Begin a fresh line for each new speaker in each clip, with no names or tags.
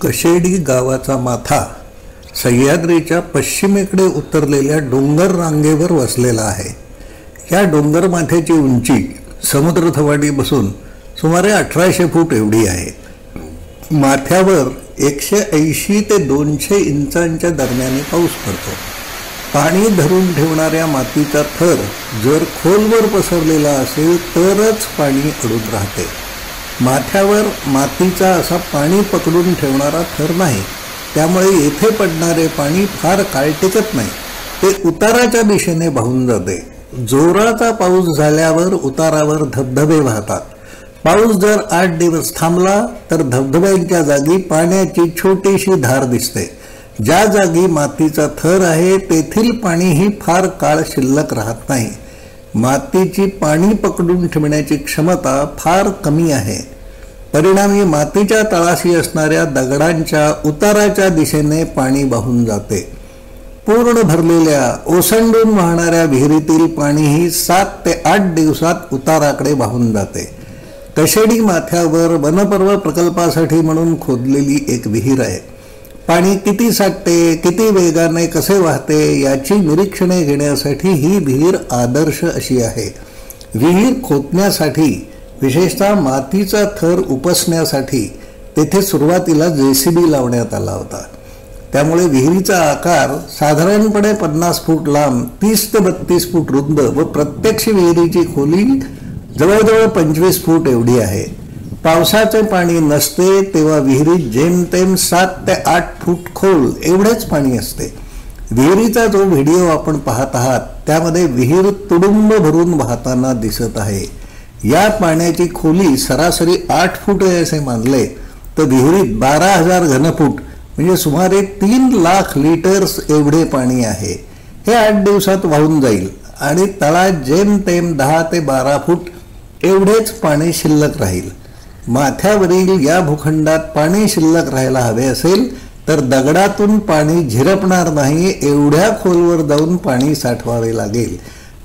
कशेडी गावाचा माथा सह्याद्रीच्या पश्चिमेकडे उतरलेल्या डोंगर रांगेवर वसलेला आहे. या डोंगर माथ्याची उंची समुद्रथवाडीपासून सुमारे 1800 फूट एवढी आहे. माथ्यावर 180 ते 200 इंचांच्या दरम्याने पाऊस पडतो. पाणी धरून ठेवणाऱ्या मातीचा थर जर खोलवर पसरलेला असेल तरच पाणी अडून राहते. माथ्यावर मातीचा असा पाणी पकडून ठेवणारा थर नाही, त्यामुळे येथे पडणारे पाणी फार काळ टिकत नाही. ते उताराच्या दिशेने वाहून जाते. जोराचा पाऊस झाल्यावर उतारावर धबधबे वाहतात. पाऊस जर 8 दिवस थांबला तर धबधब्यांच्या जागी पाण्याची छोटीशी धार दिसते. ज्या जागी मातीचा थर आहे तेथील पाणीही फार काळ शिल्लक राहत नाही. मातीची पाणी पकडून ठेवण्याची क्षमता फार कमी आहे. परिणामी मातीच्या तळाशी असणाऱ्या दगडांच्या उताराच्या दिशेने पाणी वाहून जाते. पूर्ण भरलेल्या ओसंडून वाहणाऱ्या विहिरीतील पाणीही 7 ते 8 दिवसात उताराकडे वाहून जाते. कशेडी माथ्यावर वनपर्व प्रकल्पासाठी म्हणून खोदलेली एक विहीर आहे. पाणी किती साठते, किती वेगाने कसे वाहते याची निरीक्षणे घेण्यासाठी ही विहीर आदर्श अशी आहे. विहीर खोदण्यासाठी विशेषतः मातीचा थर उपसण्यासाठी तेथे सुरुवातीला JCB लावण्यात आला होता. त्यामुळे विहिरीचा आकार साधारणपणे 50 फूट लांब, 30 ते 32 फूट रुंद व प्रत्यक्ष विहिरीची खोली जवळजवळ 25 फूट एवढी आहे. पावसाचे पाणी नसते तेव्हा विहिरीत जेमतेम 7 ते 8 फूट खोल एवढेच पाणी असते. विहिरीचा जो व्हिडिओ आपण पाहत आहात त्यामध्ये विहीर तुडुंब भरून वाहताना दिसत आहे. या पाण्याची खोली सरासरी 8 फूट आहे असे मानले तर विहिरीत 12,000 घनफूट म्हणजे सुमारे 3 लाख लिटर्स एवढे पाणी आहे. हे 8 दिवसात वाहून जाईल आणि तळात जेमतेम 10 ते 12 फूट एवढेच पाणी शिल्लक राहील. माथ्यावरील या भूखंडात पाणी शिल्लक राहायला हवे असेल तर दगडातून पाणी झिरपणार नाही एवढ्या खोलवर जाऊन पाणी साठवावे लागेल.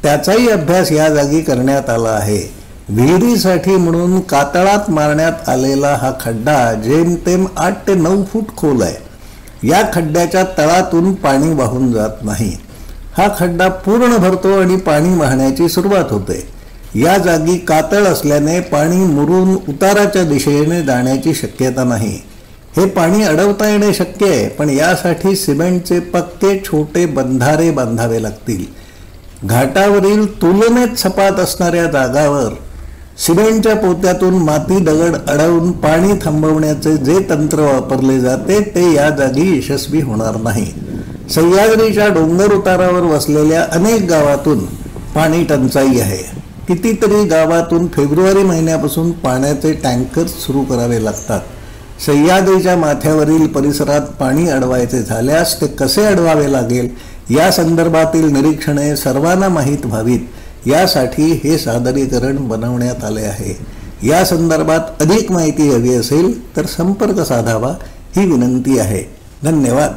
त्याचाही अभ्यास या जागी करण्यात आला आहे. विहिरीसाठी म्हणून कातळात मारण्यात आलेला हा खड्डा जेमतेम 8 ते 9 फूट खोल आहे. या खड्ड्याच्या तळातून पाणी वाहून जात नाही. हा खड्डा पूर्ण भरतो आणि पाणी वाहण्याची सुरुवात होते. या जागी कातळ असल्याने पाणी मुरून उताराच्या दिशेने जाण्याची शक्यता नाही. हे पाणी अडवता येणे शक्य आहे, पण यासाठी सिमेंटचे पक्के छोटे बंधारे बांधावे लागतील. घाटावरील तुलनेत सपाट असणाऱ्या जागावर सिमेंटच्या पोत्यातून माती दगड अडवून पाणी थांबवण्याचे जे तंत्र वापरले जाते ते या जागी यशस्वी होणार नाही. सह्याद्रीच्या डोंगर उतारावर वसलेल्या अनेक गावातून पाणी टंचाई आहे. कितीतरी गावातून फेब्रुवारी महिन्यापासून पाण्याचे टँकर सुरू करावे लागतात. सह्याद्रीच्या माथ्यावरील परिसरात पाणी अडवायचे झाल्यास ते कसे अडवावे लागेल या संदर्भातील निरीक्षणे सर्वांना माहीत व्हावीत यासाठी हे सादरीकरण बनवण्यात आले आहे. या संदर्भात अधिक माहिती हवी असेल तर संपर्क साधावा ही विनंती आहे. धन्यवाद.